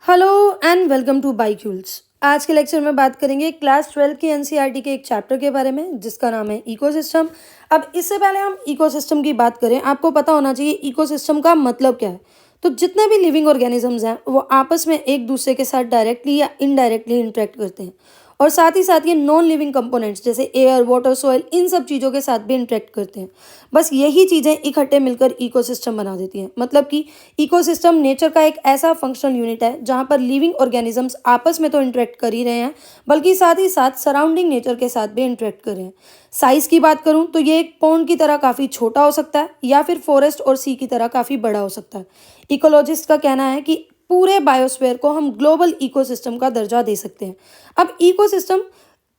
Hello and welcome to बाइक्यूल्स। आज के लेक्चर में बात करेंगे क्लास 12 की एनसीईआरटी के एक चैप्टर के बारे में जिसका नाम है इकोसिस्टम। अब इससे पहले हम इकोसिस्टम की बात करें, आपको पता होना चाहिए इकोसिस्टम का मतलब क्या है। तो जितने भी लिविंग ऑर्गेनिजम्स हैं वो आपस में एक दूसरे के साथ डायरेक्टली या इनडायरेक्टली इंटरेक्ट करते हैं और साथ ही साथ ये नॉन लिविंग कंपोनेंट्स जैसे एयर, वाटर, सॉइल, इन सब चीज़ों के साथ भी इंटरेक्ट करते हैं। बस यही चीज़ें इकट्ठे मिलकर इकोसिस्टम बना देती हैं। मतलब कि इकोसिस्टम नेचर का एक ऐसा फंक्शनल यूनिट है जहाँ पर लिविंग ऑर्गेनिजम्स आपस में तो इंटरेक्ट कर ही रहे हैं, बल्कि साथ ही साथ सराउंडिंग नेचर के साथ भी इंटरेक्ट कर रहे हैं। साइज़ की बात करूँ तो ये एक पॉन्ड की तरह काफ़ी छोटा हो सकता है या फिर फॉरेस्ट और सी की तरह काफ़ी बड़ा हो सकता है। इकोलॉजिस्ट का कहना है कि पूरे बायोस्फीयर को हम ग्लोबल इकोसिस्टम का दर्जा दे सकते हैं। अब इकोसिस्टम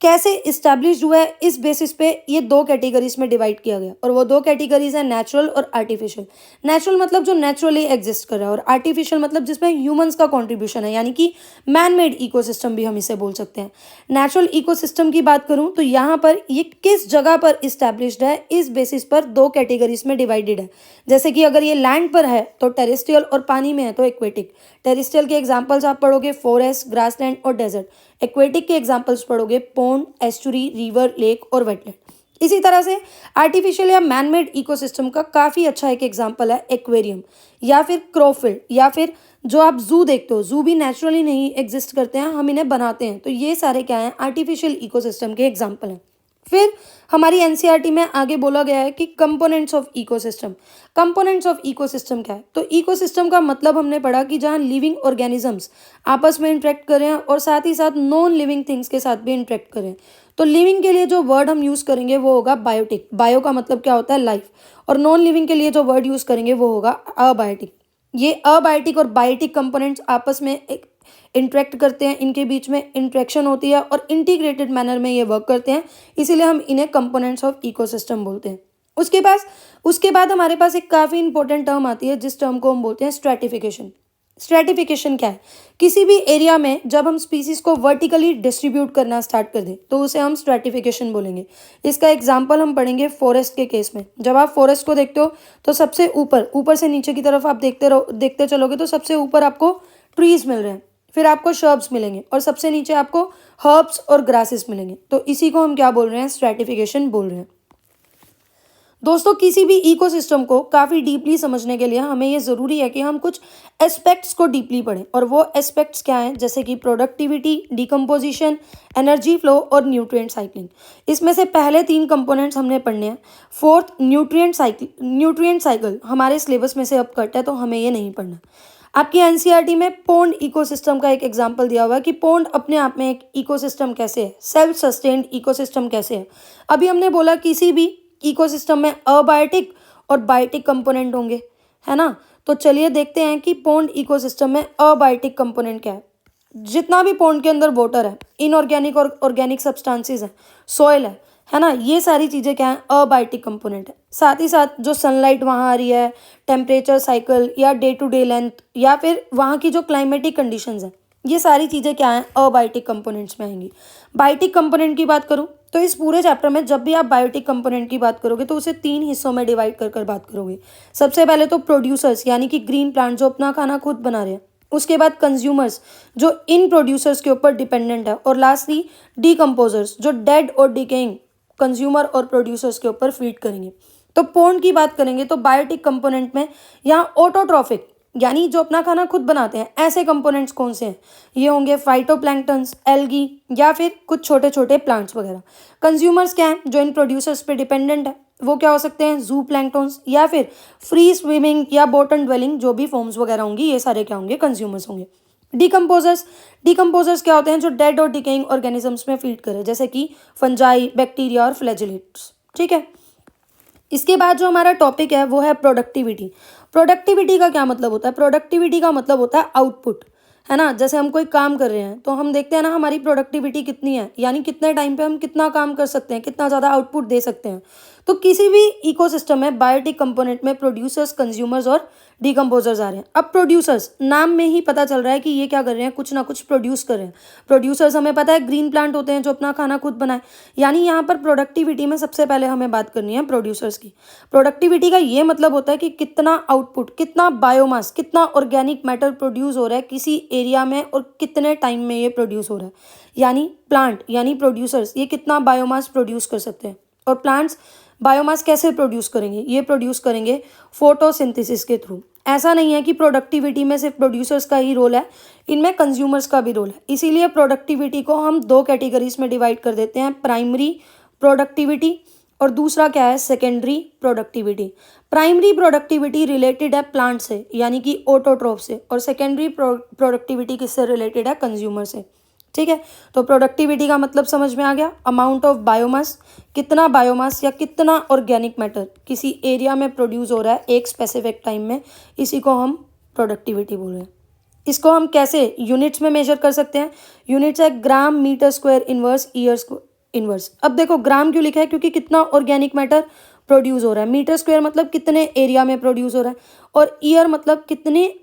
कैसे इस्टेब्लिश हुआ है, इस बेसिस पे ये दो कैटेगरीज में डिवाइड किया गया और वो दो कैटेगरीज हैं नेचुरल और आर्टिफिशियल। नेचुरल मतलब जो नेचुरली एग्जिस्ट कर रहा है और आर्टिफिशियल मतलब जिसमें ह्यूमंस का कंट्रीब्यूशन है, यानी कि मैन मेड इकोसिस्टम भी हम इसे बोल सकते हैं। नेचुरल इकोसिस्टम की बात करूं तो यहाँ पर ये किस जगह पर इस्टेब्लिश्ड है, इस बेसिस पर दो कैटेगरीज में डिवाइडेड है। जैसे कि अगर ये लैंड पर है तो टेरेस्ट्रियल और पानी में है तो एक्वेटिक। टेरेस्ट्रियल के एग्जाम्पल्स आप पढ़ोगे फॉरेस्ट, ग्रासलैंड और डेजर्ट। एक्वेटिक के एग्जाम्पल्स पढ़ोगे पोंड, एस्चुरी, रिवर, लेक और वेटलैंड। इसी तरह से आर्टिफिशियल या मैनमेड इकोसिस्टम का काफ़ी अच्छा एक एग्जाम्पल है एक्वेरियम या फिर क्रोफिल्ड या फिर जो आप जू देखते हो। जू भी नेचुरली नहीं एग्जिस्ट करते हैं, हम इन्हें बनाते हैं। तो ये सारे क्या हैं, आर्टिफिशियल इकोसिस्टम के एग्जाम्पल हैं। फिर हमारी एनसीईआरटी में आगे बोला गया है कि components of ecosystem. Components of ecosystem क्या है, तो इकोसिस्टम का मतलब हमने पढ़ा कि जहाँ लिविंग ऑर्गेनिजम्स आपस में इंटरेक्ट कर रहे हैं और साथ ही साथ नॉन लिविंग थिंग्स के साथ भी इंटरेक्ट करें। तो लिविंग के लिए जो वर्ड हम यूज़ करेंगे वो होगा बायोटिक। बायो का मतलब क्या होता है, लाइफ। और नॉन लिविंग के लिए जो वर्ड यूज़ करेंगे वो होगा अबायोटिक। ये अबायोटिक और बायोटिक कंपोनेंट्स आपस में एक इंटरेक्ट करते हैं, इनके बीच में इंटरेक्शन होती है और इंटीग्रेटेड मैनर में ये वर्क करते हैं, इसीलिए हम इन्हें कंपोनेंट्स ऑफ इकोसिस्टम बोलते हैं। उसके बाद हमारे पास एक काफ़ी इंपॉर्टेंट टर्म आती है जिस टर्म को हम बोलते हैं स्ट्रैटिफिकेशन। स्ट्रैटिफिकेशन क्या है, किसी भी एरिया में जब हम स्पीसीज को वर्टिकली डिस्ट्रीब्यूट करना स्टार्ट कर दें तो उसे हम स्ट्रैटिफिकेशन बोलेंगे। इसका एग्जांपल हम पढ़ेंगे फॉरेस्ट के केस में। जब आप फॉरेस्ट को देखते हो तो सबसे ऊपर ऊपर से नीचे की तरफ आप देखते चलोगे तो सबसे ऊपर आपको ट्रीज मिल रहे हैं, फिर आपको शर्ब्स मिलेंगे और सबसे नीचे आपको हर्ब्स और ग्रासेस मिलेंगे। तो इसी को हम क्या बोल रहे हैं, स्ट्रैटिफिकेशन बोल रहे हैं। दोस्तों, किसी भी इकोसिस्टम को काफ़ी डीपली समझने के लिए हमें ये ज़रूरी है कि हम कुछ एस्पेक्ट्स को डीपली पढ़ें। और वो एस्पेक्ट्स क्या हैं, जैसे कि प्रोडक्टिविटी, डिकम्पोजिशन, एनर्जी फ्लो और न्यूट्रिएंट साइक्लिंग। इसमें से पहले तीन कंपोनेंट्स हमने पढ़ने हैं। फोर्थ न्यूट्रिएंट साइकिल हमारे सिलेबस में से अब कट है तो हमें ये नहीं पढ़ना। आपकी एनसीईआरटी में पोन्ड इकोसिस्टम का एक एग्जाम्पल दिया हुआ है कि पोन्ड अपने आप में एक इकोसिस्टम कैसे है, सेल्फ सस्टेन्ड इकोसिस्टम कैसे है। अभी हमने बोला किसी भी इकोसिस्टम में अबायोटिक और बायोटिक कंपोनेंट होंगे, है ना। तो चलिए देखते हैं कि पोन्ड इकोसिस्टम में अबायोटिक कंपोनेंट क्या है। जितना भी पोन्ड के अंदर वाटर है, इनऑर्गेनिक और ऑर्गेनिक सब्सटेंसेस हैं, सॉइल है ना, ये सारी चीज़ें क्या हैं, अबायोटिक कंपोनेंट है। साथ ही साथ जो सनलाइट वहाँ आ रही है, टेम्परेचर साइकिल या डे टू डे लेंथ या फिर वहाँ की जो क्लाइमेटिक कंडीशंस हैं, ये सारी चीज़ें क्या हैं, अबायोटिक कंपोनेंट्स में आएंगी। बायोटिक कंपोनेंट की बात करूँ तो इस पूरे चैप्टर में जब भी आप बायोटिक कंपोनेंट की बात करोगे तो उसे तीन हिस्सों में डिवाइड कर बात करोगे। सबसे पहले तो प्रोड्यूसर्स यानी कि ग्रीन प्लांट जो अपना खाना खुद बना रहे हैं। उसके बाद कंज्यूमर्स जो इन प्रोड्यूसर्स के ऊपर डिपेंडेंट है। और लास्टली डीकम्पोजर्स जो डेड और डिकेइंग कंज्यूमर और प्रोड्यूसर्स के ऊपर फीड करेंगे। तो पोन्ड की बात करेंगे तो बायोटिक कंपोनेंट में यहाँ ऑटोट्रॉफिक यानी जो अपना खाना खुद बनाते हैं ऐसे कंपोनेंट्स कौन से हैं, ये होंगे फाइटोप्लैंक्टन्स, एल्गी या फिर कुछ छोटे छोटे प्लांट्स वगैरह। कंज्यूमर्स क्या हैं, जो इन प्रोड्यूसर्स पे डिपेंडेंट है, वो क्या हो सकते हैं, जू प्लैंक्टन्स या फिर फ्री स्विमिंग या बॉटम ड्वेलिंग जो भी फॉर्म्स वगैरह होंगी, ये सारे क्या होंगे, कंज्यूमर्स होंगे। डिकम्पोजर्स क्या होते हैं, जो डेड और डिकेइंग ऑर्गेनिजम्स में फीड करे, जैसे कि फंजाई, बैक्टीरिया और फ्लैजिलेट्स। ठीक है। इसके बाद जो हमारा टॉपिक है वो है प्रोडक्टिविटी। प्रोडक्टिविटी का क्या मतलब होता है, प्रोडक्टिविटी का मतलब होता है आउटपुट, है ना। जैसे हम कोई काम कर रहे हैं तो हम देखते हैं ना हमारी प्रोडक्टिविटी कितनी है, यानी कितने टाइम पे हम कितना काम कर सकते हैं, कितना ज़्यादा आउटपुट दे सकते हैं। तो किसी भी इकोसिस्टम में बायोटिक कंपोनेंट में प्रोड्यूसर्स, कंज्यूमर्स और डिकम्पोजर्स आ रहे हैं। अब प्रोड्यूसर्स, नाम में ही पता चल रहा है कि ये क्या कर रहे हैं, कुछ ना कुछ प्रोड्यूस कर रहे हैं। प्रोड्यूसर्स हमें पता है ग्रीन प्लांट होते हैं जो अपना खाना खुद बनाए, यानी यहाँ पर प्रोडक्टिविटी में सबसे पहले हमें बात करनी है प्रोड्यूसर्स की। प्रोडक्टिविटी का ये मतलब होता है कि कितना आउटपुट, कितना बायोमास, कितना ऑर्गेनिक मैटर प्रोड्यूस हो रहा है किसी एरिया में और कितने टाइम में ये प्रोड्यूस हो रहा है। यानी प्लांट यानी प्रोड्यूसर्स ये कितना बायोमास प्रोड्यूस कर सकते हैं। और प्लांट्स बायोमास कैसे प्रोड्यूस करेंगे, ये प्रोड्यूस करेंगे फोटोसिंथेसिस के थ्रू। ऐसा नहीं है कि प्रोडक्टिविटी में सिर्फ प्रोड्यूसर्स का ही रोल है, इनमें कंज्यूमर्स का भी रोल है। इसीलिए प्रोडक्टिविटी को हम दो कैटेगरीज में डिवाइड कर देते हैं, प्राइमरी प्रोडक्टिविटी और दूसरा क्या है, secondary productivity. Primary productivity related है प्लांट से यानी कि ऑटोट्रोफ से, और सेकेंडरी प्रोडक्टिविटी किससे रिलेटेड है, कंज्यूमर से। ठीक है, तो प्रोडक्टिविटी का मतलब समझ में आ गया, अमाउंट ऑफ बायोमास, कितना बायोमास या कितना ऑर्गेनिक मैटर किसी एरिया में प्रोड्यूस हो रहा है एक स्पेसिफिक टाइम में, इसी को हम प्रोडक्टिविटी बोल रहे हैं। इसको हम कैसे यूनिट्स में मेजर कर सकते हैं, यूनिट्स है gram metre square inverse year inverse. अब देखो ग्राम क्यों लिखा है, क्योंकि कितना ऑर्गेनिक मैटर प्रोड्यूस हो रहा है, मीटर स्क्वायर मतलब कितने एरिया में प्रोड्यूस हो रहा है, और ईयर मतलब कितने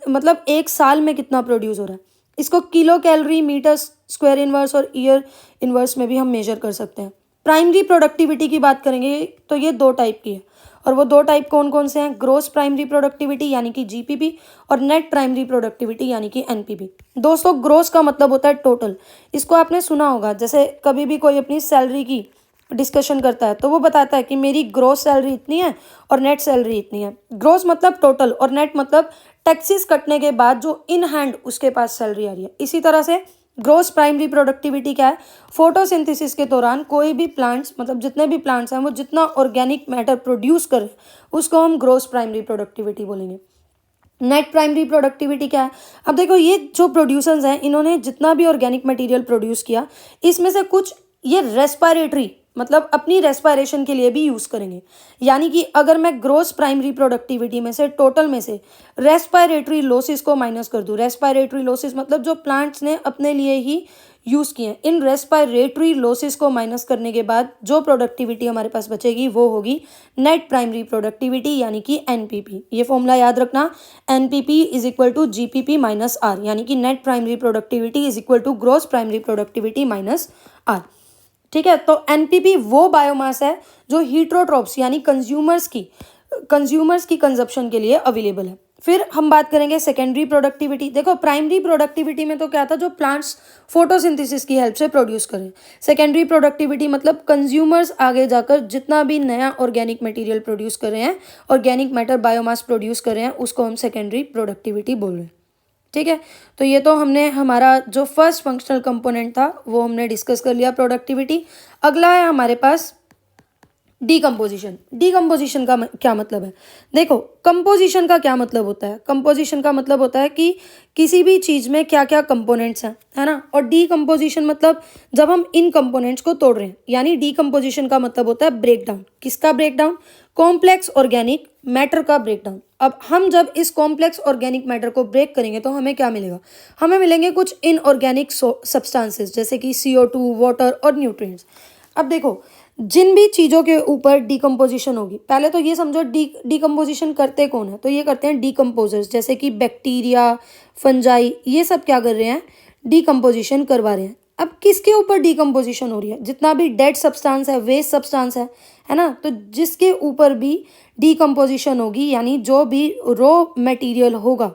मतलब एक साल में कितना प्रोड्यूस हो रहा है। इसको kilocalorie metre square inverse और ईयर इनवर्स में भी हम मेजर कर सकते हैं। प्राइमरी प्रोडक्टिविटी की बात करेंगे तो ये दो टाइप की है, और वो दो टाइप कौन कौन से हैं, ग्रोस प्राइमरी प्रोडक्टिविटी यानी कि जीपीपी और नेट प्राइमरी प्रोडक्टिविटी यानी कि एनपीपी। दोस्तों ग्रोस का मतलब होता है टोटल। इसको आपने सुना होगा, जैसे कभी भी कोई अपनी सैलरी की डिस्कशन करता है तो वो बताता है कि मेरी ग्रोस सैलरी इतनी है और नेट सैलरी इतनी है। ग्रोस मतलब टोटल और नेट मतलब टैक्सेस कटने के बाद जो इन हैंड उसके पास सैलरी आ रही है। इसी तरह से ग्रोस प्राइमरी प्रोडक्टिविटी क्या है, फोटोसिंथेसिस के दौरान कोई भी प्लांट्स मतलब जितने भी प्लांट्स हैं वो जितना ऑर्गेनिक मैटर प्रोड्यूस कर रहे हैं उसको हम ग्रोस प्राइमरी प्रोडक्टिविटी बोलेंगे। नेट प्राइमरी प्रोडक्टिविटी क्या है, अब देखो ये जो प्रोड्यूसर्स हैं इन्होंने जितना भी ऑर्गेनिक मटेरियल प्रोड्यूस किया, इसमें से कुछ ये रेस्पिरेटरी मतलब अपनी रेस्पिरेशन के लिए भी यूज़ करेंगे। यानी कि अगर मैं ग्रोस प्राइमरी प्रोडक्टिविटी में से टोटल में से रेस्पिरेटरी लॉसेस को माइनस कर दूं, रेस्पिरेटरी लॉसेस मतलब जो प्लांट्स ने अपने लिए ही यूज़ किए हैं, इन रेस्पिरेटरी लॉसेस को माइनस करने के बाद जो प्रोडक्टिविटी हमारे पास बचेगी वो होगी नेट प्राइमरी प्रोडक्टिविटी यानी कि एनपीपी। ये फॉर्मूला याद रखना, NPP is equal to GPP minus R, यानी कि net primary productivity is equal to gross primary productivity minus R. ठीक है, तो एनपीपी वो बायोमास है जो हीट्रोट्रोप्स यानी कंज्यूमर्स की कंजप्शन के लिए अवेलेबल है। फिर हम बात करेंगे सेकेंडरी प्रोडक्टिविटी। देखो प्राइमरी प्रोडक्टिविटी में तो क्या था, जो प्लांट्स फोटोसिंथेसिस की हेल्प से प्रोड्यूस करें। सेकेंडरी प्रोडक्टिविटी मतलब कंज्यूमर्स आगे जाकर जितना भी नया ऑर्गेनिक मटेरियल प्रोड्यूस कर रहे हैं, ऑर्गेनिक मैटर बायोमास प्रोड्यूस कर रहे हैं, उसको हम सेकेंडरी प्रोडक्टिविटी बोल रहे हैं। ठीक है, तो ये तो हमने हमारा जो फर्स्ट फंक्शनल कंपोनेंट था वो हमने डिस्कस कर लिया प्रोडक्टिविटी। अगला है हमारे पास डीकम्पोजिशन। डीकम्पोजिशन का क्या मतलब है, देखो कंपोजिशन का क्या मतलब होता है, कंपोजिशन का मतलब होता है कि किसी भी चीज़ में क्या क्या कंपोनेंट्स हैं, है ना। और डीकम्पोजिशन मतलब जब हम इन कंपोनेंट्स को तोड़ रहे हैं, यानी डीकम्पोजिशन का मतलब होता है ब्रेकडाउन। किसका ब्रेकडाउन, कॉम्प्लेक्स ऑर्गेनिक मैटर का ब्रेकडाउन। अब हम जब इस कॉम्प्लेक्स ऑर्गेनिक मैटर को ब्रेक करेंगे तो हमें क्या मिलेगा, हमें मिलेंगे कुछ इनऑर्गेनिक सब्सटेंसेस जैसे कि CO2, वाटर और न्यूट्रिएंट्स। अब देखो जिन भी चीज़ों के ऊपर डीकम्पोजिशन होगी, पहले तो ये समझो डीकम्पोजिशन करते कौन है, तो ये करते हैं डीकम्पोजर्स जैसे कि बैक्टीरिया, फंजाई, ये सब क्या कर रहे हैं, डीकम्पोजिशन करवा रहे हैं। अब किसके ऊपर डीकम्पोजिशन हो रही है, जितना भी डेड सब्सटेंस है, वेस्ट सब्सटेंस है ना, तो जिसके ऊपर भी डीकम्पोजिशन होगी यानी जो भी रॉ मटेरियल होगा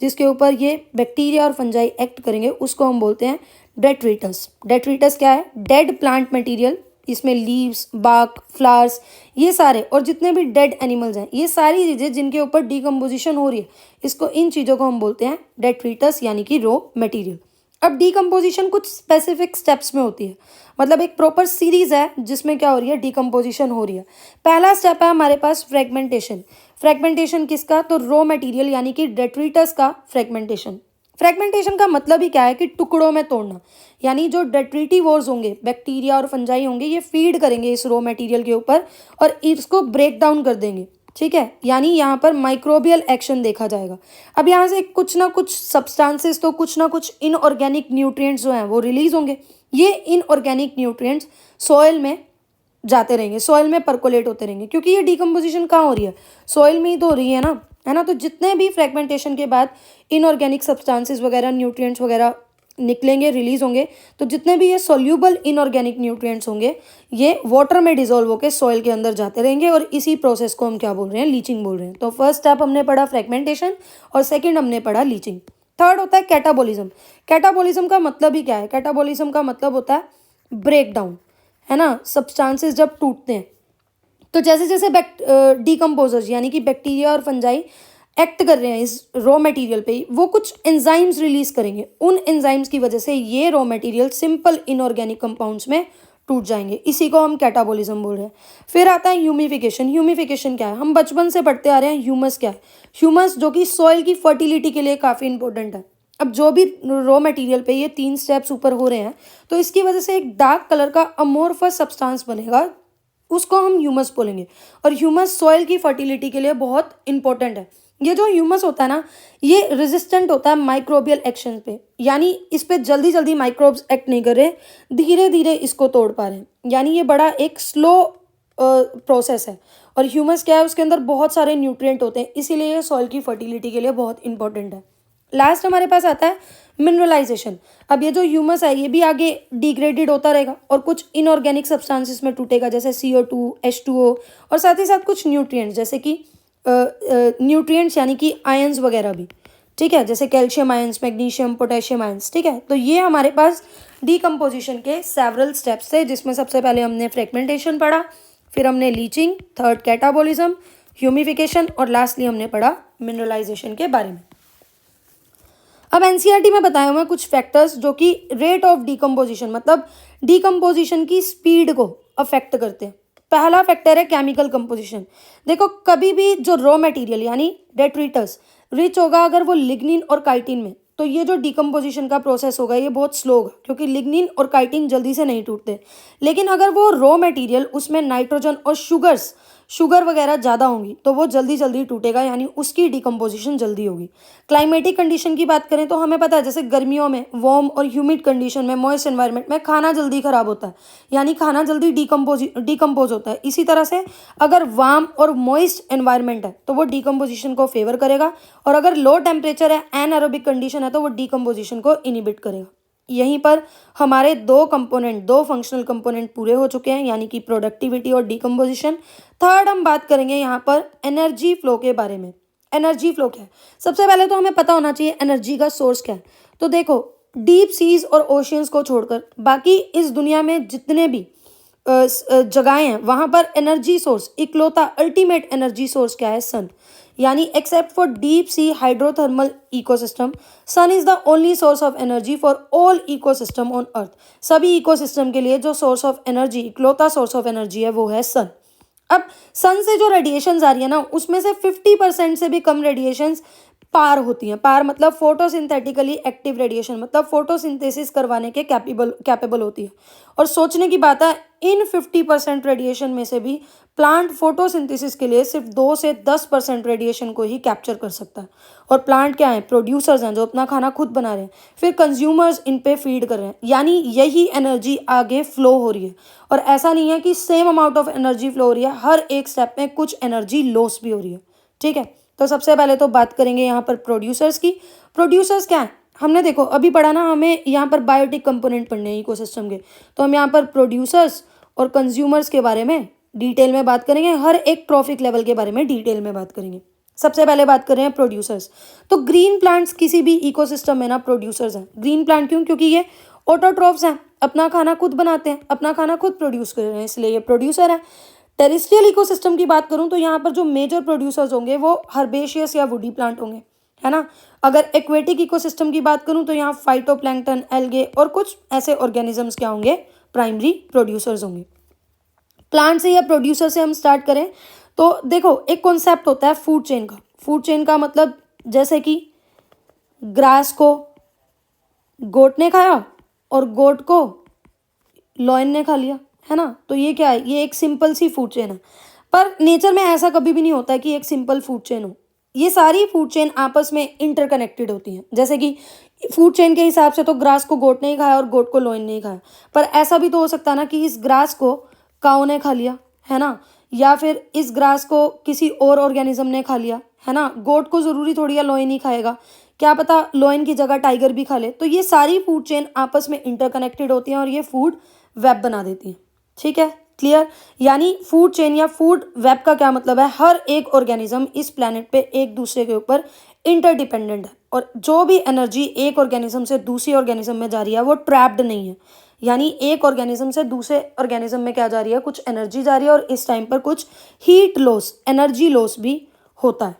जिसके ऊपर ये बैक्टीरिया और फंजाई एक्ट करेंगे उसको हम बोलते हैं डेट्रिटस। डेट्रिटस क्या है, डेड प्लांट मटेरियल, इसमें लीव्स, बार्क, फ्लावर्स, ये सारे और जितने भी डेड एनिमल्स हैं, ये सारी चीज़ें जिनके ऊपर डीकम्पोजिशन हो रही है, इसको इन चीज़ों को हम बोलते हैं डेट्रिटस यानी कि रॉ मटेरियल। अब डीकम्पोजिशन कुछ स्पेसिफिक स्टेप्स में होती है, मतलब एक प्रॉपर सीरीज है जिसमें क्या हो रही है, डीकम्पोजिशन हो रही है। पहला स्टेप है हमारे पास फ्रेगमेंटेशन। फ्रेगमेंटेशन किसका, तो रॉ मटेरियल यानी कि डेट्रिटस का फ्रेगमेंटेशन। फ्रेगमेंटेशन का मतलब ही क्या है कि टुकड़ों में तोड़ना, यानी जो डेट्रिटिवोर्स होंगे, बैक्टीरिया और फंजाई होंगे, ये फीड करेंगे इस रॉ मटेरियल के ऊपर और इसको ब्रेक डाउन कर देंगे। ठीक है, यानी यहाँ पर माइक्रोबियल एक्शन देखा जाएगा। अब यहाँ से कुछ ना कुछ सब्सटेंसेस तो कुछ ना कुछ इनऑर्गेनिक न्यूट्रिएंट्स जो हैं वो रिलीज होंगे। ये इनऑर्गेनिक न्यूट्रिएंट्स सॉइल में जाते रहेंगे, सॉइल में परकोलेट होते रहेंगे, क्योंकि ये डीकम्पोजिशन कहाँ हो रही है, सॉइल में ही तो हो रही है ना। है ना। तो जितने भी फ्रेगमेंटेशन के बाद इनऑर्गेनिक सब्सटेंसेस वगैरह, न्यूट्रिएंट्स वगैरह निकलेंगे, रिलीज होंगे, तो जितने भी ये सोल्यूबल इनऑर्गेनिक न्यूट्रिएंट्स होंगे ये वाटर में डिजोल्व होकर सॉइल के अंदर जाते रहेंगे, और इसी प्रोसेस को हम क्या बोल रहे हैं, लीचिंग बोल रहे हैं। तो फर्स्ट स्टेप हमने पढ़ा फ्रेगमेंटेशन, और सेकेंड हमने पढ़ा लीचिंग। थर्ड होता है कैटाबोलिज्म। कैटाबोलिज्म का मतलब ही क्या है? कैटाबोलिज्म का मतलब होता है ब्रेक डाउन, है ना। सब्सटेंसेस जब टूटते हैं तो जैसे जैसे डीकम्पोजर्स यानी कि बैक्टीरिया और फंजाई एक्ट कर रहे हैं इस रॉ मटेरियल पे, वो कुछ एंजाइम्स रिलीज करेंगे। उन एंजाइम्स की वजह से ये raw material simple inorganic compounds में टूट जाएंगे, इसी को हम कैटाबोलिज्म बोल रहे हैं। फिर आता है ह्यूमिफिकेशन। ह्यूमिफिकेशन क्या है? हम बचपन से पढ़ते आ रहे हैं। ह्यूमस क्या है? ह्यूमस जो कि सॉइल की फर्टिलिटी के लिए काफ़ी इंपॉर्टेंट है। अब जो भी रॉ मटेरियल पे ये 3 स्टेप्स ऊपर हो रहे हैं, तो इसकी वजह से एक डार्क कलर का अमोर्फस सब्सटेंस बनेगा, उसको हम ह्यूमस बोलेंगे। और ह्यूमस सॉइल की फर्टिलिटी के लिए बहुत इंपॉर्टेंट है। ये जो ह्यूमस होता है ना, ये रेजिस्टेंट होता है माइक्रोबियल एक्शन पे, यानी इस पे जल्दी जल्दी माइक्रोब्स एक्ट नहीं कर रहे, धीरे धीरे इसको तोड़ पा रहे हैं, यानी ये बड़ा एक स्लो प्रोसेस है। और ह्यूमस क्या है? उसके अंदर बहुत सारे न्यूट्रिएंट होते हैं, इसीलिए ये सॉइल की फर्टिलिटी के लिए बहुत इंपॉर्टेंट है। लास्ट हमारे पास आता है मिनरलाइजेशन। अब ये जो ह्यूमस है ये भी आगे डिग्रेडेड होता रहेगा और कुछ इनऑर्गेनिक सब्सटेंसेस में टूटेगा, जैसे CO2, H2O, और साथ ही साथ कुछ न्यूट्रिएंट्स, जैसे कि न्यूट्रिएंट्स यानी कि आयंस वगैरह भी, ठीक है, जैसे calcium ions, magnesium, potassium ions, ठीक है। तो ये हमारे पास डीकम्पोजिशन के सेवरल स्टेप्स थे, जिसमें सबसे पहले हमने फ्रेगमेंटेशन पढ़ा, फिर हमने लीचिंग, थर्ड कैटाबोलिज्म, ह्यूमिफिकेशन, और लास्टली हमने पढ़ा मिनरलाइजेशन के बारे में। अब एनसीईआरटी में बताया हुआ कुछ फैक्टर्स जो कि रेट ऑफ डीकम्पोजिशन, मतलब डीकम्पोजिशन की स्पीड को अफेक्ट करते हैं। पहला फैक्टर है केमिकल कंपोजिशन। देखो, कभी भी जो रॉ मटेरियल यानी डेट्रिटस रिच होगा अगर वो लिग्निन और काइटिन में, तो ये जो डीकम्पोजिशन का प्रोसेस होगा ये बहुत स्लो होगा, क्योंकि लिग्निन और काइटिन जल्दी से नहीं टूटते। लेकिन अगर वो रॉ मटेरियल उसमें नाइट्रोजन और शुगर वगैरह ज़्यादा होंगी तो वो जल्दी जल्दी टूटेगा, यानी उसकी डिकम्पोजिशन जल्दी होगी। क्लाइमेटिक कंडीशन की बात करें तो हमें पता है, जैसे गर्मियों में वार्म और ह्यूमिड कंडीशन में, मॉइस्ट एनवायरनमेंट में खाना जल्दी खराब होता है, यानी खाना जल्दी डिकम्पोज होता है। इसी तरह से अगर वार्म और मॉइस्ट एनवायरनमेंट है तो वो डिकम्पोजिशन को फेवर करेगा, और अगर लो टेम्परेचर है, एनएरोबिक कंडीशन है, तो वो डिकम्पोजिशन को इनिबिट करेगा। यहीं पर हमारे दो फंक्शनल कंपोनेंट पूरे हो चुके हैं, यानी कि प्रोडक्टिविटी और डीकम्पोजिशन। थर्ड हम बात करेंगे यहाँ पर एनर्जी फ्लो के बारे में। एनर्जी फ्लो क्या है? सबसे पहले तो हमें पता होना चाहिए एनर्जी का सोर्स क्या है। तो देखो, डीप सीज और ओशियंस को छोड़कर बाकी इस दुनिया में जितने भी जगहें हैं, वहाँ पर एनर्जी सोर्स, इकलौता अल्टीमेट एनर्जी सोर्स क्या है? सन। यानी except for deep sea hydrothermal ecosystem, sun is the only source of energy for all ecosystem on earth. सभी इकोसिस्टम के लिए जो सोर्स ऑफ एनर्जी, इकलौता सोर्स ऑफ एनर्जी है, वो है सन। अब सन से जो रेडिएशंस आ रही है ना, उसमें से 50% से भी कम रेडिएशंस पार होती हैं। पार मतलब फोटोसिंथेटिकली एक्टिव रेडिएशन, मतलब फोटोसिंथेसिस करवाने के कैपेबल होती है। और सोचने की बात है, इन 50% रेडिएशन में से भी प्लांट फोटोसिंथेसिस के लिए सिर्फ 2 से 10% रेडिएशन को ही कैप्चर कर सकता है। और प्लांट क्या है? प्रोड्यूसर्स हैं, जो अपना खाना खुद बना रहे हैं, फिर कंज्यूमर्स इन पे फीड कर रहे हैं, यानी यही एनर्जी आगे फ्लो हो रही है। और ऐसा नहीं है कि same amount of energy flow हो रही है, हर एक स्टेप में कुछ एनर्जी लॉस भी हो रही है, ठीक है। तो सबसे पहले तो बात करेंगे यहाँ पर प्रोड्यूसर्स की। प्रोड्यूसर्स क्या है? हमने देखो अभी पढ़ा ना, हमें यहाँ पर बायोटिक कंपोनेंट पढ़ने हैं इकोसिस्टम के, तो हम यहाँ पर प्रोड्यूसर्स और कंज्यूमर्स के बारे में डिटेल में बात करेंगे, हर एक ट्रॉफिक लेवल के बारे में डिटेल में बात करेंगे। सबसे पहले बात कर रहे हैं प्रोड्यूसर्स। तो ग्रीन प्लांट्स किसी भी इकोसिस्टम में ना प्रोड्यूसर्स हैं। ग्रीन प्लांट क्यों? क्योंकि ये ऑटोट्रॉफ्स हैं, अपना खाना खुद बनाते हैं, अपना खाना खुद प्रोड्यूस कर रहे हैं, इसलिए ये प्रोड्यूसर है। टेरेस्ट्रियल इकोसिस्टम की बात करूं तो यहाँ पर जो मेजर प्रोड्यूसर्स होंगे वो हर्बेशियस या वुडी प्लांट होंगे, है ना। अगर एक्वेटिक इकोसिस्टम की बात करूं तो यहाँ फाइटोप्लैंक्टन, एल्गे और कुछ ऐसे ऑर्गेनिजम्स क्या होंगे? प्राइमरी प्रोड्यूसर्स होंगे। प्लांट से या प्रोड्यूसर से हम स्टार्ट करें तो देखो, एक कॉन्सेप्ट होता है फूड चेन का। फूड चेन का मतलब जैसे कि ग्रास को गोट ने खाया और गोट को लॉयन ने खा लिया, है ना। तो ये क्या है? ये एक सिंपल सी फूड चेन है। पर नेचर में ऐसा कभी भी नहीं होता है कि एक सिंपल फूड चेन हो। ये सारी फूड चेन आपस में इंटरकनेक्टेड होती हैं। जैसे कि फूड चेन के हिसाब से तो ग्रास को गोट ने ही खाया और गोट को लॉयन ने ही खाया, पर ऐसा भी तो हो सकता है ना कि इस ग्रास को काऊ ने खा लिया, है ना, या फिर इस ग्रास को किसी और ऑर्गेनिज्म ने खा लिया, है ना। गोट को ज़रूरी थोड़ी है लोयन ही खाएगा, क्या पता लोयन की जगह टाइगर भी खा ले। तो ये सारी फूड चेन आपस में इंटरकनेक्टेड होती हैं और ये फूड वेब बना देती हैं। ठीक है, क्लियर। यानी फूड चेन या फूड वेब का क्या मतलब है, हर एक ऑर्गेनिज्म इस प्लेनेट पे एक दूसरे के ऊपर इंटरडिपेंडेंट है और जो भी एनर्जी एक ऑर्गेनिज्म से दूसरी ऑर्गेनिज्म में जा रही है वो ट्रैप्ड नहीं है। यानी एक ऑर्गेनिज्म से दूसरे ऑर्गेनिज्म में क्या जा रही है, कुछ एनर्जी जा रही है और इस टाइम पर कुछ हीट लॉस, एनर्जी लॉस भी होता है।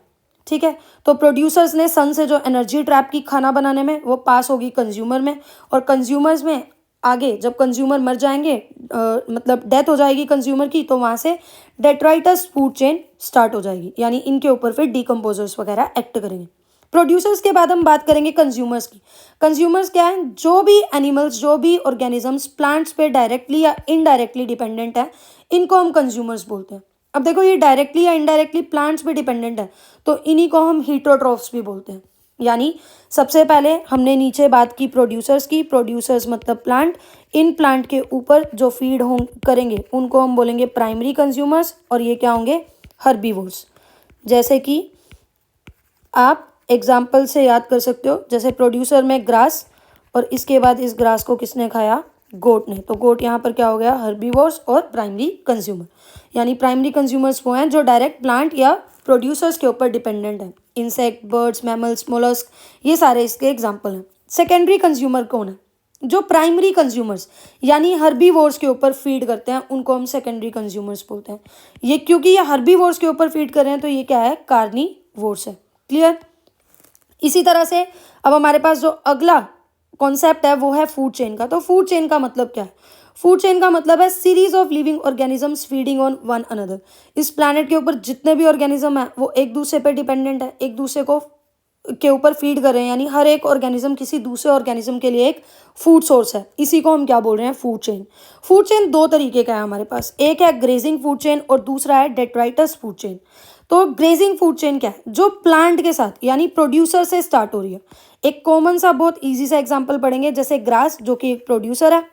ठीक है, तो प्रोड्यूसर्स ने सन से जो एनर्जी ट्रैप की खाना बनाने में, वो पास होगी कंज्यूमर में, और कंज्यूमर्स में आगे जब कंज्यूमर मर जाएंगे, मतलब डेथ हो जाएगी कंज्यूमर की, तो वहाँ से डेट्राइटस फूड चेन स्टार्ट हो जाएगी। यानी इनके ऊपर फिर डिकम्पोजर्स वगैरह एक्ट करेंगे। प्रोड्यूसर्स के बाद हम बात करेंगे कंज्यूमर्स की। कंज्यूमर्स क्या है, जो भी एनिमल्स, जो भी ऑर्गेनिजम्स प्लांट्स पे डायरेक्टली या इनडायरेक्टली डिपेंडेंट है, इनको हम कंज्यूमर्स बोलते हैं। अब देखो ये डायरेक्टली या इनडायरेक्टली प्लांट्स पे डिपेंडेंट है, तो इन्हीं को हम हीटरोट्रॉफ्स भी बोलते हैं। यानी सबसे पहले हमने नीचे बात की प्रोड्यूसर्स की, प्रोड्यूसर्स मतलब प्लांट, इन प्लांट के ऊपर जो फीड हो करेंगे उनको हम बोलेंगे प्राइमरी कंज्यूमर्स, और ये क्या होंगे, हर्बीवोर्स। जैसे कि आप एग्जाम्पल से याद कर सकते हो, जैसे प्रोड्यूसर में ग्रास, और इसके बाद इस ग्रास को किसने खाया, गोट ने, तो गोट यहाँ पर क्या हो गया, हर्बीवोर्स और प्राइमरी कंज्यूमर। यानी प्राइमरी कंज्यूमर्स वो हैं जो डायरेक्ट प्लांट या प्रोड्यूसर्स के ऊपर डिपेंडेंट हैं। इंसेक्ट, बर्ड्स, मैमल्स, मोलस्क, ये सारे इसके एग्जाम्पल हैं। सेकेंडरी कंज्यूमर कौन है, जो प्राइमरी कंज्यूमर्स यानी हर्बीवोर्स के ऊपर फीड करते हैं, उनको हम सेकेंडरी कंज्यूमर्स बोलते हैं। ये क्योंकि ये हर्बीवोर्स के ऊपर फीड कर रहे हैं तो ये क्या है, कार्निवोर्स है। क्लियर। इसी तरह से अब हमारे पास जो अगला कॉन्सेप्ट है वो है फूड चेन का। तो फूड चेन का मतलब क्या है, फूड चेन का मतलब है series of living organisms feeding on one another. इस प्लैनेट के ऊपर जितने भी ऑर्गेनिज्म है वो एक दूसरे पर डिपेंडेंट है, एक दूसरे को के ऊपर फीड कर रहे हैं। यानी हर एक ऑर्गेनिज्म किसी दूसरे ऑर्गेनिज्म के लिए एक फूड सोर्स है। इसी को हम क्या बोल रहे हैं, फूड चेन। फूड चेन दो तरीके का है हमारे पास, एक है ग्रेजिंग फूड चेन और दूसरा है डेट्राइटस फूड चेन। तो ग्रेजिंग फूड चेन क्या है, जो प्लांट के साथ यानी प्रोड्यूसर से स्टार्ट हो रही है। एक कॉमन सा बहुत इजी सा एग्जांपल पढ़ेंगे, जैसे ग्रास जो कि एक प्रोड्यूसर है,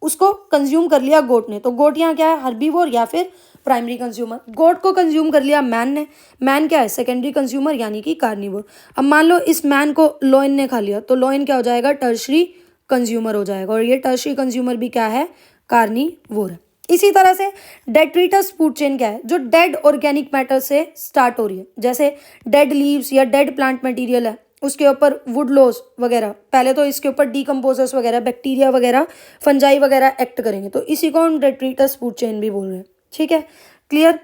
उसको कंज्यूम कर लिया गोट ने, तो गोट यहाँ क्या है, हर्बीवोर या फिर प्राइमरी कंज्यूमर। गोट को कंज्यूम कर लिया मैन ने, मैन क्या है, सेकेंडरी कंज्यूमर यानी कि कार्निवोर। अब मान लो इस मैन को लोयन ने खा लिया, तो लोयन क्या हो जाएगा, टर्शरी कंज्यूमर हो जाएगा, और ये टर्शरी कंज्यूमर भी क्या है, कार्निवोर है। इसी तरह से डेट्रिटस फूड चेन क्या है, जो डेड ऑर्गेनिक मैटर से स्टार्ट हो रही है। जैसे डेड लीव्स या डेड प्लांट मटेरियल है, उसके ऊपर वुड लॉस वगैरह, पहले तो इसके ऊपर डीकम्पोजर्स वगैरह, बैक्टीरिया वगैरह, फंजाई वगैरह एक्ट करेंगे, तो इसी को हम डेट्रिटस फूड चेन भी बोल रहे हैं। ठीक है, क्लियर।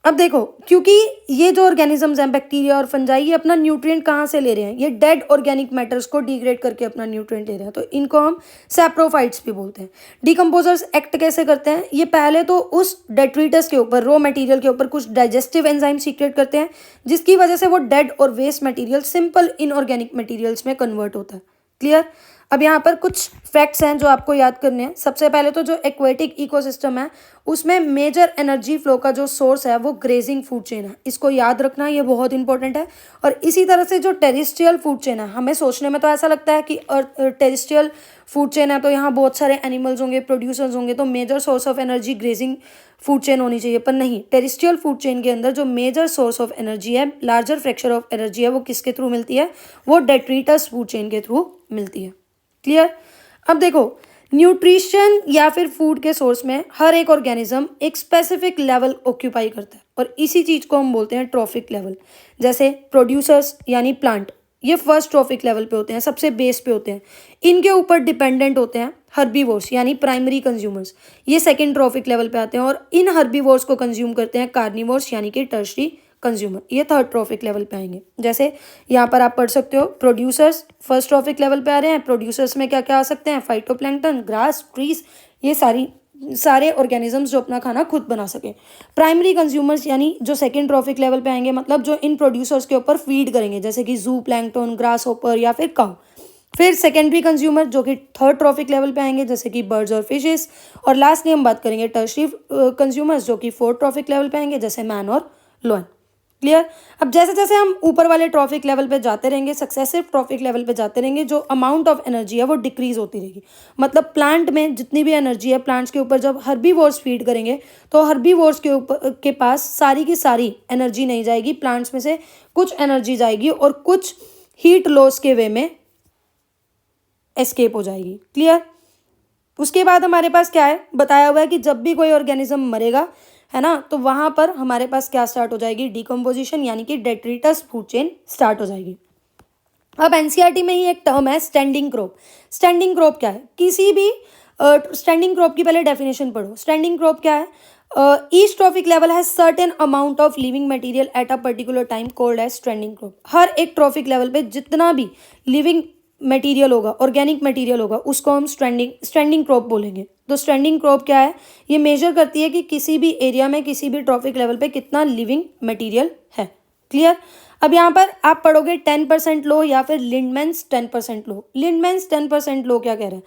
अब देखो, क्योंकि ये जो ऑर्गेनिजम्स हैं, बैक्टीरिया और फंजाई, ये अपना न्यूट्रिएंट कहाँ से ले रहे हैं, ये डेड ऑर्गेनिक मैटर्स को डिग्रेड करके अपना न्यूट्रिएंट ले रहे हैं, तो इनको हम सैप्रोफाइट्स भी बोलते हैं। डिकम्पोजर्स एक्ट कैसे करते हैं, ये पहले तो उस डेट्रिटस के ऊपर, रॉ मटेरियल के ऊपर कुछ डाइजेस्टिव एंजाइम सीक्रेट करते हैं, जिसकी वजह से वो डेड और waste material simple inorganic materials में कन्वर्ट होता है। क्लियर। अब यहाँ पर कुछ फैक्ट्स हैं जो आपको याद करने हैं। सबसे पहले तो जो एक्वेटिक इकोसिस्टम है उसमें मेजर एनर्जी फ्लो का जो सोर्स है वो ग्रेजिंग फूड चेन है, इसको याद रखना, ये बहुत इंपॉर्टेंट है। और इसी तरह से जो टेरिस्ट्रियल फूड चेन है, हमें सोचने में तो ऐसा लगता है कि टेरिस्ट्रियल फूड चेन है तो यहाँ बहुत सारे एनिमल्स होंगे, प्रोड्यूसर्स होंगे, तो major source of energy grazing food chain होनी चाहिए, पर नहीं। टेरिस्ट्रियल फूड चेन के अंदर जो मेजर सोर्स ऑफ एनर्जी है, लार्जर फ्रैक्चर ऑफ एनर्जी है, वो किसके थ्रू मिलती है, वो डेट्रिटस फूड चेन के थ्रू मिलती है। क्लियर। अब देखो, न्यूट्रिशन या फिर फूड के सोर्स में हर एक ऑर्गेनिज्म एक स्पेसिफिक लेवल ऑक्यूपाई करता है, और इसी चीज को हम बोलते हैं ट्रॉफिक लेवल। जैसे प्रोड्यूसर्स यानी प्लांट, ये फर्स्ट ट्रॉफिक लेवल पे होते हैं, सबसे बेस पे होते हैं। इनके ऊपर डिपेंडेंट होते हैं हर्बीवोर्स यानी प्राइमरी कंज्यूमर्स, ये सेकेंड ट्रॉफिक लेवल पे आते हैं, और इन हर्बीवोर्स को कंज्यूम करते हैं कार्निवोर्स यानी कि टर्शरी कंज्यूमर, ये थर्ड ट्रॉफिक लेवल पे आएंगे। जैसे यहाँ पर आप पढ़ सकते हो, प्रोड्यूसर्स फर्स्ट ट्रॉफिक लेवल पे आ रहे हैं। प्रोड्यूसर्स में क्या क्या आ सकते हैं, फाइटोप्लैंक्टन, ग्रास, ट्रीज, ये सारे ऑर्गेनिजम्स जो अपना खाना खुद बना सके। प्राइमरी कंज्यूमर्स यानी जो सेकेंड ट्रॉफिक लेवल पे आएंगे, मतलब जो इन प्रोड्यूसर्स के ऊपर फीड करेंगे, जैसे कि जू प्लैंक्टन, ग्रास होपर या फिर काउ। फिर सेकेंडरी कंज्यूमर जो कि थर्ड ट्रॉफिक लेवल पे आएंगे, जैसे कि बर्ड्स और फिशेस। और लास्टली हम बात करेंगे टर्शरी कंज्यूमर्स जो कि फोर्थ ट्रॉफिक लेवल पे आएंगे, जैसे मैन और लॉयन। क्लियर। अब जैसे जैसे हम ऊपर वाले ट्रॉफिक लेवल पे जाते रहेंगे, सक्सेसिव ट्रॉफिक लेवल पे जाते रहेंगे, जो अमाउंट ऑफ एनर्जी है वो डिक्रीज होती रहेगी। मतलब प्लांट में जितनी भी एनर्जी है, प्लांट्स के ऊपर जब हर्बीवोर्स फीड करेंगे तो हर्बीवोर्स के ऊपर के पास सारी की सारी एनर्जी नहीं जाएगी, प्लांट्स में से कुछ एनर्जी जाएगी और कुछ हीट लॉस के वे में एस्केप हो जाएगी। क्लियर। उसके बाद हमारे पास क्या है, बताया हुआ है कि जब भी कोई ऑर्गेनिज्म मरेगा, है ना, तो वहां पर हमारे पास क्या स्टार्ट हो जाएगी, डिकम्पोजिशन, यानी कि डेट्रिटस फूड चेन स्टार्ट हो जाएगी। अब एनसीईआरटी में ही एक टर्म है स्टैंडिंग क्रॉप। स्टैंडिंग क्रॉप क्या है, किसी भी स्टैंडिंग क्रॉप की पहले डेफिनेशन पढ़ो। स्टैंडिंग क्रॉप क्या है, each trophic level has certain amount of living material at a particular time called as standing crop. हर एक ट्रॉफिक लेवल पे जितना भी लिविंग मटेरियल होगा, ऑर्गेनिक मटेरियल होगा, उसको हम स्टैंडिंग क्रॉप बोलेंगे। तो स्टैंडिंग क्रॉप क्या है, ये मेजर करती है कि किसी भी एरिया में किसी भी ट्रॉफिक लेवल पे कितना लिविंग मटेरियल है। क्लियर। अब यहाँ पर आप पढ़ोगे 10% लो या फिर लिंडमैन्स 10% लो। लिंडमैन्स 10% लो क्या कह रहा है,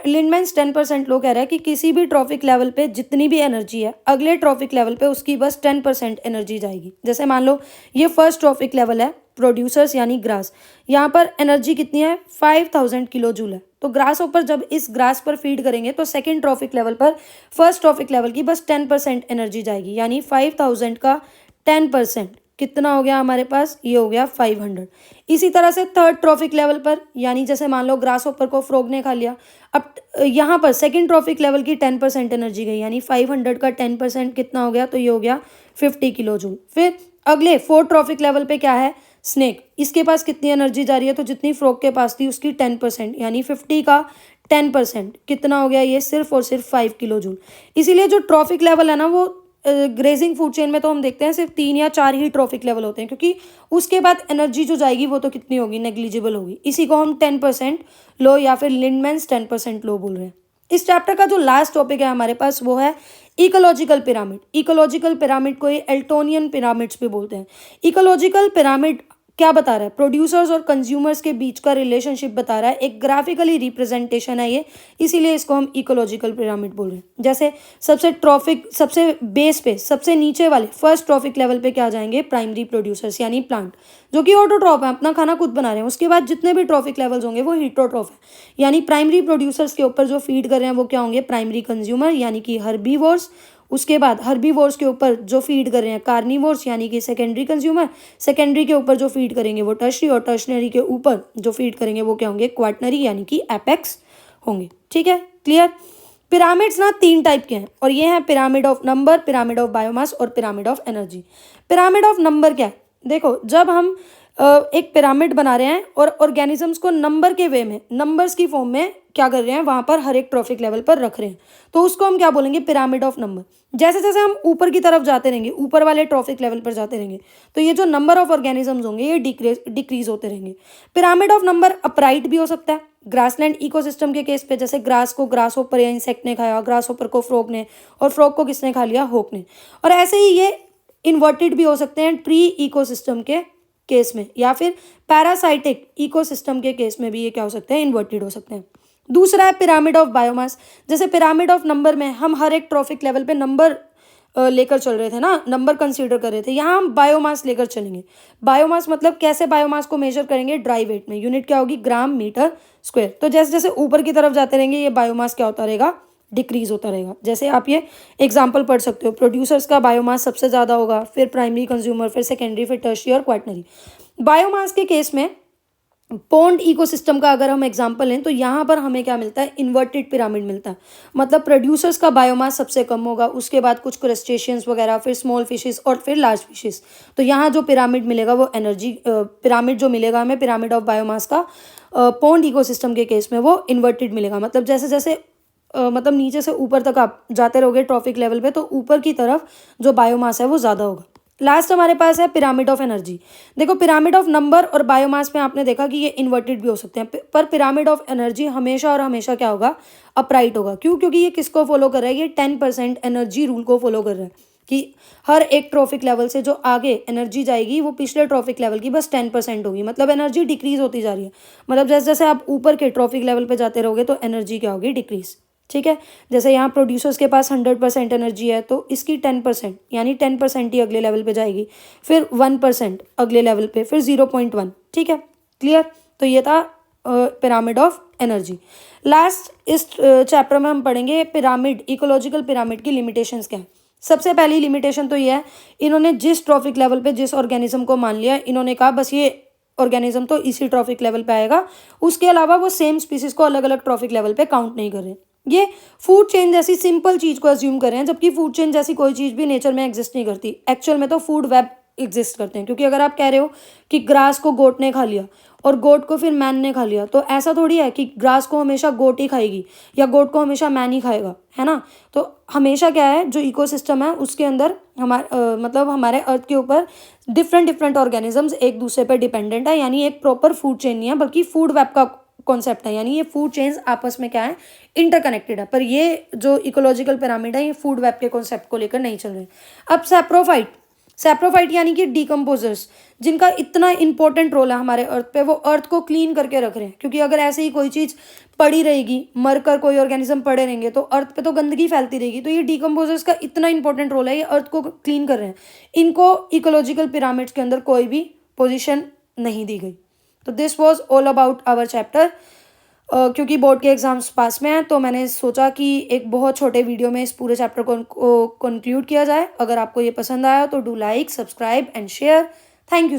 लिंडमैन्स 10% लो कह रहा है कि किसी भी ट्रॉफिक लेवल पे जितनी भी एनर्जी है, अगले ट्रॉफिक लेवल पे उसकी बस 10% एनर्जी जाएगी। जैसे मान लो ये फर्स्ट ट्रॉफिक लेवल है, प्रोड्यूसर्स यानी ग्रास, यहाँ पर एनर्जी कितनी है, 5000 किलो जूल है। तो ग्रास ऊपर जब इस ग्रास पर फीड करेंगे तो सेकेंड ट्रॉफिक लेवल पर फर्स्ट ट्रॉफिक लेवल की बस 10% एनर्जी जाएगी, यानी 5000 का 10% कितना हो गया हमारे पास, ये हो गया 500। इसी तरह से थर्ड ट्रॉफिक लेवल पर, यानी जैसे मान लो ग्रास ऊपर को फ्रॉग ने खा लिया, अब यहाँ पर सेकेंड ट्रॉफिक लेवल की 10% एनर्जी गई, यानी 500 का 10% कितना हो गया, तो ये हो गया 50 किलो जूल। फिर अगले फोर्थ ट्रॉफिक लेवल पे क्या है, स्नेक, इसके पास कितनी एनर्जी जा रही है, तो जितनी फ्रॉग के पास थी उसकी 10%, यानी 50 का 10% कितना हो गया, ये सिर्फ और सिर्फ 5 किलो जूल। इसीलिए जो ट्रॉफिक लेवल है ना, वो ग्रेजिंग फूड चेन में तो हम देखते हैं सिर्फ 3 या 4 ही ट्रॉफिक लेवल होते हैं, क्योंकि उसके बाद एनर्जी जो जाएगी वो तो कितनी होगी, नेग्लिजिबल होगी। इसी को हम 10% लो या फिर लिंडमैन्स 10% लो बोल रहे हैं। इस चैप्टर का जो लास्ट टॉपिक है हमारे पास वो है इकोलॉजिकल पिरामिड। इकोलॉजिकल पिरामिड को ये एल्टोनियन पिरामिड्स भी बोलते हैं। इकोलॉजिकल पिरामिड क्या बता रहा है, प्रोड्यूसर्स और कंज्यूमर्स के बीच का रिलेशनशिप बता रहा है, एक ग्राफिकली रिप्रेजेंटेशन है ये, इसीलिए इसको हम इकोलॉजिकल पिरामिड बोल रहे हैं। जैसे सबसे बेस पे, सबसे नीचे वाले फर्स्ट ट्रॉफिक लेवल पे क्या आ जाएंगे, प्राइमरी प्रोड्यूसर्स यानी प्लांट, जो कि ऑटोट्रॉफ है, अपना खाना खुद बना रहे हैं। उसके बाद जितने भी ट्रॉफिक लेवल्स होंगे वो हीटरोट्रॉफ है, यानी प्राइमरी प्रोड्यूसर्स के ऊपर जो फीड कर रहे हैं वो क्या होंगे, प्राइमरी कंज्यूमर यानी कि हर्बीवोर्स। उसके बाद हर्बीवोर्स के ऊपर जो फीड कर रहे हैं कार्निवोर्स यानी कि सेकेंडरी कंज्यूमर। सेकेंडरी के ऊपर जो फीड करेंगे वो टर्शरी, और टर्शनरी के ऊपर जो फीड करेंगे वो क्या होंगे, क्वाटनरी यानी कि एपेक्स होंगे। ठीक है, क्लियर। पिरामिड्स ना 3 टाइप के हैं, और ये हैं pyramid of number, pyramid of biomass और pyramid of energy. Pyramid of number क्या है, देखो जब हम एक पिरामिड बना रहे हैं और ऑर्गेनिजम्स को नंबर के वे में, नंबर्स की फॉर्म में क्या कर रहे हैं, वहां पर हर एक ट्रॉफिक लेवल पर रख रहे हैं, तो उसको हम क्या बोलेंगे, पिरामिड ऑफ नंबर। जैसे जैसे हम ऊपर की तरफ जाते रहेंगे, ऊपर वाले ट्रॉफिक लेवल पर जाते रहेंगे, तो ये जो नंबर ऑफ ऑर्गेनिजम्स होंगे ये डिक्रीज होते रहेंगे। पिरामिड ऑफ नंबर अपराइट भी हो सकता है, ग्रासलैंड इकोसिस्टम के केस पे, जैसे ग्रास को ग्रास होपर या इंसेक्ट ने खाया, ग्रास होपर को फ्रॉग ने, और फ्रॉग को किसने खा लिया, होक ने। और ऐसे ही ये इन्वर्टेड भी हो सकते हैं ट्री इकोसिस्टम के केस में, या फिर पैरासाइटिक इकोसिस्टम के केस में भी ये क्या हो सकते हैं, इन्वर्टेड हो सकते हैं। दूसरा है पिरामिड ऑफ बायोमास। जैसे पिरामिड ऑफ नंबर में हम हर एक ट्रॉफिक लेवल पे नंबर लेकर चल रहे थे ना, नंबर कंसीडर कर रहे थे, यहाँ हम बायोमास लेकर चलेंगे। बायोमास मतलब कैसे बायोमास को मेजर करेंगे, ड्राई वेट में, यूनिट क्या होगी, ग्राम मीटर स्क्वायर। तो जैसे जैसे ऊपर की तरफ जाते रहेंगे ये बायोमास क्या होता रहेगा, डिक्रीज होता रहेगा। जैसे आप ये एग्जाम्पल पढ़ सकते हो, प्रोड्यूसर्स का बायोमास सबसे ज़्यादा होगा, फिर प्राइमरी कंज्यूमर, फिर सेकेंडरी, फिर टर्शियरी और क्वाटनरी। बायोमास के केस में पॉन्ड इकोसिस्टम का अगर हम एग्जांपल लें तो यहाँ पर हमें क्या मिलता है, इन्वर्टेड पिरामिड मिलता है। मतलब प्रोड्यूसर्स का बायोमास सबसे कम होगा, उसके बाद कुछ क्रस्टेशियंस वगैरह, फिर स्मॉल फिशेस और फिर लार्ज फिशेस। तो यहाँ जो पिरामिड मिलेगा वो एनर्जी पिरामिड जो मिलेगा हमें पिरामिड ऑफ बायोमास का पॉन्ड इकोसिस्टम के केस में वो इन्वर्टेड मिलेगा। मतलब जैसे जैसे मतलब नीचे से ऊपर तक आप जाते रहोगे ट्रॉफिक लेवल पे, तो ऊपर की तरफ जो बायोमास है वो ज़्यादा होगा। लास्ट हमारे पास है पिरामिड ऑफ एनर्जी। देखो पिरामिड ऑफ नंबर और बायोमास में आपने देखा कि ये इन्वर्टेड भी हो सकते हैं, पर पिरामिड ऑफ एनर्जी हमेशा और हमेशा क्या होगा, अपराइट होगा। क्यों, क्योंकि ये किसको फॉलो कर रहा है, ये 10% एनर्जी रूल को फॉलो कर रहा है, कि हर एक ट्रॉफिक लेवल से जो आगे एनर्जी जाएगी वो पिछले ट्रॉफिक लेवल की बस 10% होगी। मतलब एनर्जी डिक्रीज होती जा रही है। मतलब जैसे जैसे आप ऊपर के ट्रॉफिक लेवल पे जाते रहोगे तो एनर्जी क्या होगी, डिक्रीज। ठीक है। जैसे यहाँ प्रोड्यूसर्स के पास 100% एनर्जी है तो इसकी 10% यानी 10% ही अगले लेवल पे जाएगी, फिर 1% अगले लेवल पे, फिर 0.1। ठीक है, क्लियर। तो ये था पिरामिड ऑफ एनर्जी। लास्ट इस चैप्टर में हम पढ़ेंगे पिरामिड, इकोलॉजिकल पिरामिड की लिमिटेशंस क्या है। सबसे पहली लिमिटेशन तो ये है, इन्होंने जिस ट्रॉफिक लेवल पे जिस ऑर्गेनिज्म को मान लिया, इन्होंने कहा बस ये ऑर्गेनिज्म तो इसी ट्रॉफिक लेवल पे आएगा, उसके अलावा वो सेम स्पीसीज को अलग अलग ट्रॉफिक लेवल पे काउंट नहीं कर रहे। ये फूड चेन जैसी सिंपल चीज को अज्यूम कर रहे हैं, जबकि फूड चेन जैसी कोई चीज भी नेचर में एग्जिस्ट नहीं करती। एक्चुअल में तो फूड वेब एग्जिस्ट करते हैं, क्योंकि अगर आप कह रहे हो कि ग्रास को गोट ने खा लिया और गोट को फिर मैन ने खा लिया, तो ऐसा थोड़ी है कि ग्रास को हमेशा गोट ही खाएगी या गोट को हमेशा मैन ही खाएगा, है ना। तो हमेशा क्या है, जो इकोसिस्टम है उसके अंदर मतलब हमारे अर्थ के ऊपर डिफरेंट डिफरेंट ऑर्गेनिजम्स एक दूसरे पर डिपेंडेंट है, यानी एक प्रॉपर फूड चेन नहीं है बल्कि फूड वेब का कॉन्सेप्ट है। यानी ये फूड चेन्स आपस में क्या है, इंटरकनेक्टेड है। पर ये जो इकोलॉजिकल पिरामिड है ये फूड वेब के कॉन्सेप्ट को लेकर नहीं चल रहे। अब सैप्रोफाइट यानी कि डिकम्पोजर्स, जिनका इतना इंपॉर्टेंट रोल है हमारे अर्थ पे, वो अर्थ को क्लीन करके रख रहे हैं। क्योंकि अगर ऐसे ही कोई चीज़ पड़ी रहेगी, मरकर कोई ऑर्गेनिज्म पड़े रहेंगे, तो अर्थ पे तो गंदगी फैलती रहेगी। तो ये डिकम्पोजर्स का इतना इंपॉर्टेंट रोल है, ये अर्थ को क्लीन कर रहे हैं। इनको इकोलॉजिकल पिरामिड्स के अंदर कोई भी पोजिशन नहीं दी गई। तो this was all about our chapter. क्योंकि बोर्ड के एग्जाम्स पास में हैं, तो मैंने सोचा कि एक बहुत छोटे वीडियो में इस पूरे चैप्टर को कंक्लूड किया जाए। अगर आपको ये पसंद आया तो do like, subscribe and share. Thank you.